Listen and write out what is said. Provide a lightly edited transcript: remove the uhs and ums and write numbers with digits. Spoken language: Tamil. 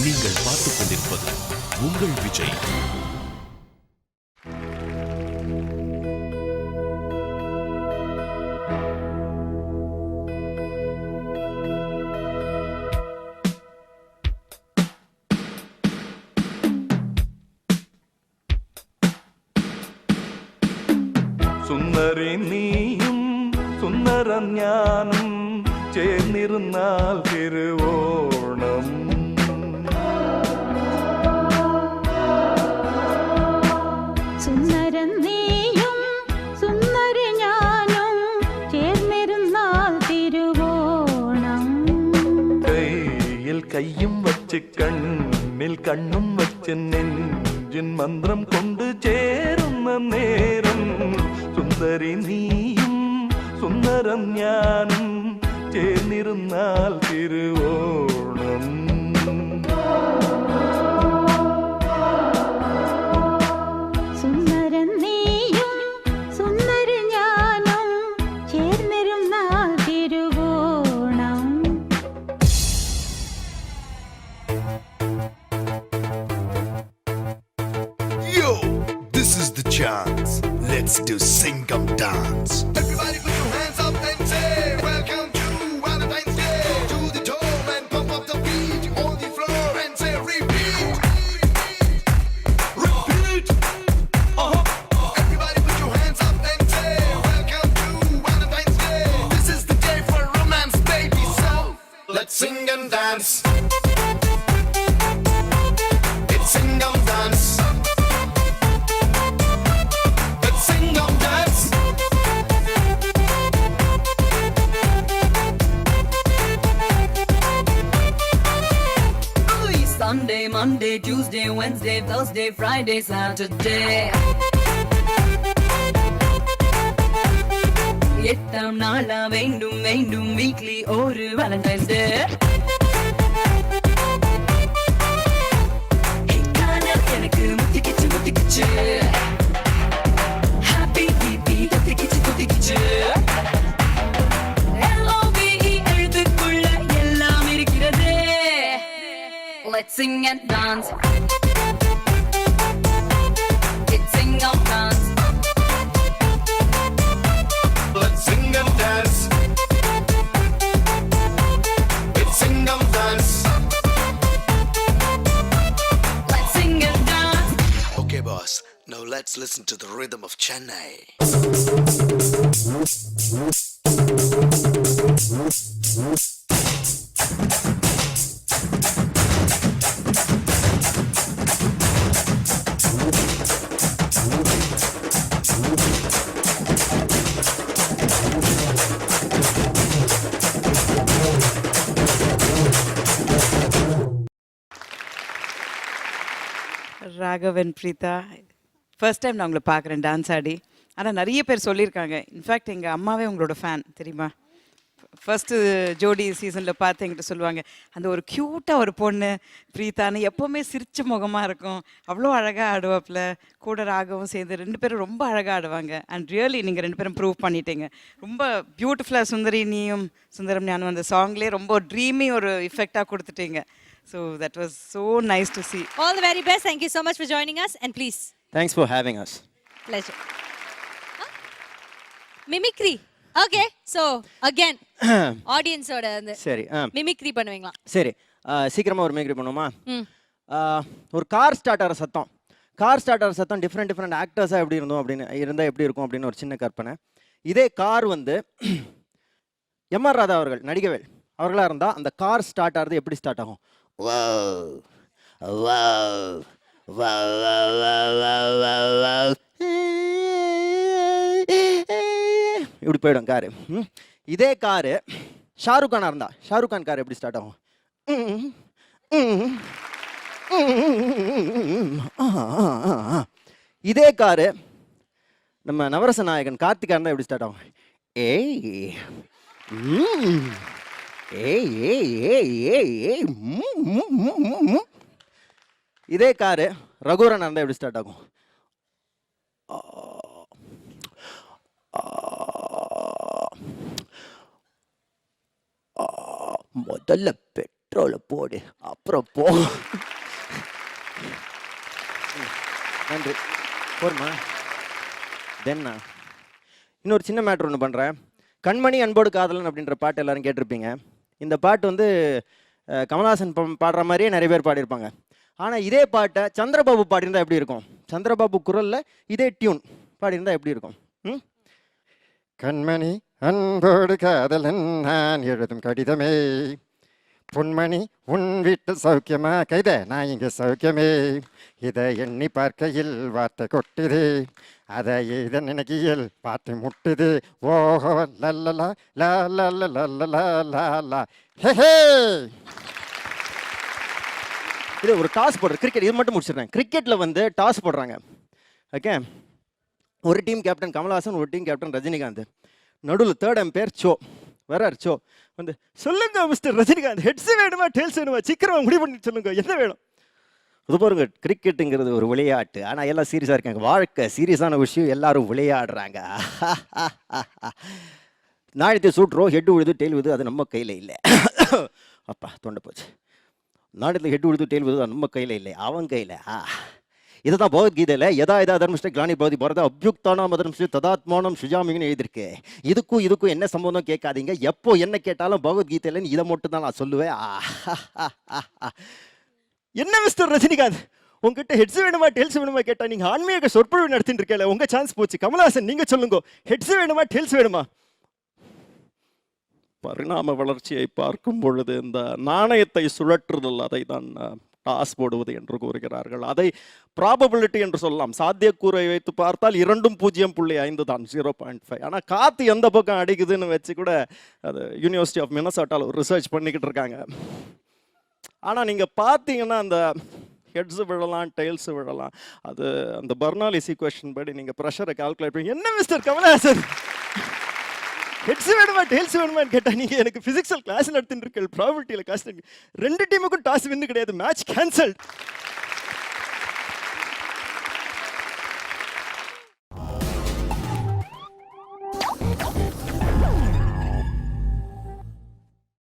நீங்கள் பார்த்துக் கொண்டிருப்பது உங்கள் விஜய். സുന്ദരി നീയും സുന്ദരം ഞാനും ചേർന്നിരുന്നാൽ തിരുവോണം. സുന്ദരൻ നീയും സുന്ദരി ഞാനും ചേർന്നിരുന്നാൽ തിരുവോണം. കയ്യിൽ കയ്യും വച്ച് കണ്ണിൽ കണ്ണും വച്ച് നെഞ്ചിൻ മന്ത്രം കൊണ്ട് ചേരുന്ന നേരം സുന്ദരി നീയും സുന്ദരം ഞാനും ചേർന്നിരുന്നാൽ തിരുവോണം. സുന്ദരൻ നീയും സുന്ദരി ഞാനും ചേർന്നിരുന്നാൽ Thiruvonam. Yo, this is the chance. Let's do Singam dance. Everybody put your hands up and say, welcome to Valentine's Day. To the dome and pump up the beat on the floor and say repeat. Repeat. Everybody put your hands up and say, welcome to Valentine's Day. This is the day for romance, baby. So let's sing and dance. It's Singam dance. Let's Singam dance. Sunday, Monday, Tuesday, Wednesday, Thursday, Friday, Saturday. எட்டாம் நாளா வேண்டும் வேண்டும் வீக்லி ஒரு வேலண்டைன்ஸ் டே. எனக்கு முத்திக்கிச்சு முத்திக்கிச்சு ஹாப்பி பிபி தொத்திக்கிச்சு தொத்திக்கிச்சு LOVE எழுத்துக்குள்ள எல்லாம் இருக்கிறது. Let's sing and dance. It's Singam dance. Let's sing and dance. It's Singam dance. Let's sing and dance. Okay, boss. Now let's listen to the rhythm of Chennai. Raghavan Preetha, first time நான் உங்களை பார்க்குறேன் டான்ஸ் ஆடி. ஆனால் நிறைய பேர் சொல்லியிருக்காங்க. இன்ஃபேக்ட் எங்கள் அம்மாவே உங்களோட ஃபேன் தெரியுமா. ஃபஸ்ட்டு ஜோடி சீசனில் பார்த்து என்கிட்ட சொல்லுவாங்க, அந்த ஒரு க்யூட்டாக ஒரு பொண்ணு பிரீத்தான்னு எப்போவுமே சிரிச்ச முகமாக இருக்கும், அவ்வளோ அழகாக ஆடுவாப்பில். கூட ராகவும் சேர்ந்து ரெண்டு பேரும் ரொம்ப அழகாக ஆடுவாங்க. அண்ட் ரியலி நீங்கள் ரெண்டு பேரும் ப்ரூவ் பண்ணிட்டீங்க. ரொம்ப பியூட்டிஃபுல்லாக சுந்தரி நீயும் சுந்தரம் ஞானும் அந்த சாங்லேயே ரொம்ப ட்ரீமி ஒரு இஃபெக்டாக கொடுத்துட்டீங்க. So that was so nice to see. All the very best. Thank you so much for joining us. And please. Thanks for having us. Pleasure. Mimicry. Okay. So, again, audience oda and சரி mimicry பண்ணுவீங்களா? சரி சீக்கிரமாக ஒரு மிமிக்ரி பண்ணுவோமா? ஒரு கார் ஸ்டார்ட் ஆகிற சத்தம் டிஃப்ரெண்ட் ஆக்டர்ஸாக எப்படி இருந்தால் எப்படி இருக்கும் அப்படின்னு ஒரு சின்ன கற்பனை. இதே கார் வந்து எம்ஆர் ராதா அவர்கள் நடிகவேல் அவர்களாக இருந்தால் அந்த கார் ஸ்டார்ட் ஆகிறது எப்படி ஸ்டார்ட் ஆகும்? இப்படி போயிடும் காரு. இதே காரு ஷாருக் கானாக இருந்தால் ஷாருக் கான் கார் எப்படி ஸ்டார்ட் ஆகும்? இதே காரு நம்ம நவரச நாயகன் கார்த்திகா இருந்தால் எப்படி ஸ்டார்ட் ஆகும்? ஏய் ஏய் ஏய் ஏய் ஏய் ஏய் இதே காரு ரகுவரன் இருந்தால் எப்படி ஸ்டார்ட் ஆகும்? முதல்ல பெட்ரோலை போடு அப்புறம் போ. நன்றி. போருமா தென்னா இன்னொரு சின்ன மேட்ரு ஒன்று பண்ணுறேன். கண்மணி அன்போடு காதலன் அப்படின்ற பாட்டு எல்லாரும் கேட்டிருப்பீங்க. இந்த பாட்டு வந்து கமல்ஹாசன் பாடுற மாதிரியே நிறைய பேர் பாடியிருப்பாங்க. ஆனால் இதே பாட்டை சந்திரபாபு பாடியிருந்தா எப்படி இருக்கும்? சந்திரபாபு குரலில் இதே டியூன் பாடியிருந்தா எப்படி இருக்கும்? கண்மணி அன்போடு காதலன் நான் எழுதும் கடிதமே, பொன்மணி உன் வீட்டு சௌக்கியமா கைத நான் இங்கே சௌக்கியமே, இதை எண்ணி பார்க்கையில் வார்த்தை கொட்டுது, அதை இதை நினைக்கையில் பாட்டு முட்டுது, ஓஹோ லல்லலா லா லா ஹே. இது ஒரு டாஸ் போடுற கிரிக்கெட், இது மட்டும் முடிச்சிடுறேன். கிரிக்கெட்டில் வந்து டாஸ் போடுறாங்க. ஓகே, ஒரு டீம் கேப்டன் கமல்ஹாசன், ஒரு டீம் கேப்டன் ரஜினிகாந்த். நடுவில் தேர்ட் எம்பையர் சோ வரார். சோ வந்து சொல்லுங்க மிஸ்டர் ரஜினிகாந்த், ஹெட்ஸ் வேணுமா டெயில்ஸ் வேணுமா சீக்கிரமா முடிவு பண்ணி சொல்லுங்க, என்ன வேணும்? அது பாருங்க, கிரிக்கெட்டுங்கிறது ஒரு விளையாட்டு, ஆனால் எல்லாம் சீரியஸாக இருக்காங்க. வாழ்க்கை சீரியஸான விஷயம், எல்லாரும் விளையாடுறாங்க. நாணயத்தை சூட்டுறோம், ஹெட் விழுது டெயில் விழுது, அது நம்ம கையில் இல்லை. அப்பா தொண்டை போச்சு. நாணயத்தில் ஹெட் விழுது டெயில் விழுது, அது நம்ம கையில் இல்லை, அவன் கையில். இதுதான் பகவத்கீதையில் யதா யதா தர்மஸ்ட கிளானி பகுதி போகிறத அபியுக்தானா மதர்மஸ்ட ததாத்மானம் சுஜாமின்னு எழுதியிருக்கு. இதுக்கும் என்ன சம்பந்தம் கேட்காதீங்க. எப்போ என்ன கேட்டாலும் பகவத்கீதையில் இதை மட்டும் தான் நான் சொல்லுவேன். என்ன மிஸ்டர் ரஜினிகாந்த், உங்ககிட்ட ஹெட்ஸ் வேணுமா டெல்ஸ் வேணுமா கேட்டா நீங்க ஆன்மீக சொற்பொழிவு நடத்திட்டு இருக்கல, உங்க சான்ஸ் போச்சு. கமல்ஹாசன் நீங்க சொல்லுங்க, ஹெட்ஸ் வேணுமா டெல்ஸ் வேணுமா? பரிணாம வளர்ச்சியை பார்க்கும் பொழுது இந்த நாணயத்தை சுழற்றுதல், அதை தான் டாஸ் போடுவது என்று கூறுகிறார்கள். அதை ப்ராபபிலிட்டி என்று சொல்லலாம். சாத்தியக்கூறை வைத்து பார்த்தால் 2.5 தான், 0.5. ஆனால் காற்று எந்த பக்கம் அடிக்குதுன்னு வச்சு கூட அது யூனிவர்சிட்டி ஆஃப் மினசோட்டாவில் ஒரு ரிசர்ச் பண்ணிக்கிட்டு இருக்காங்க. ஆனால் நீங்கள் பார்த்தீங்கன்னா அந்த ஹெட்ஸு விழலாம் டெயில்ஸு விழலாம், அது அந்த பர்னாலிஸ் ஈக்குவேஷன் படி நீங்கள் ப்ரெஷரை கால்குலேட் பண்ணி, என்ன மிஸ்டர் கமல்ஹாசன் ஹெட்ஸ் வேணுமா டெயில்ஸ் வேணுமான்னு கேட்டால் நீங்கள் எனக்கு ஃபிசிக்ஸில் கிளாஸ் நடத்தின்னு இருக்கீங்க, ப்ராபபிலிட்டியில் கிளாஸ். 2 டீமுக்கும் டாஸ் வின்னு கிடையாது, மேட்ச் கேன்சல்.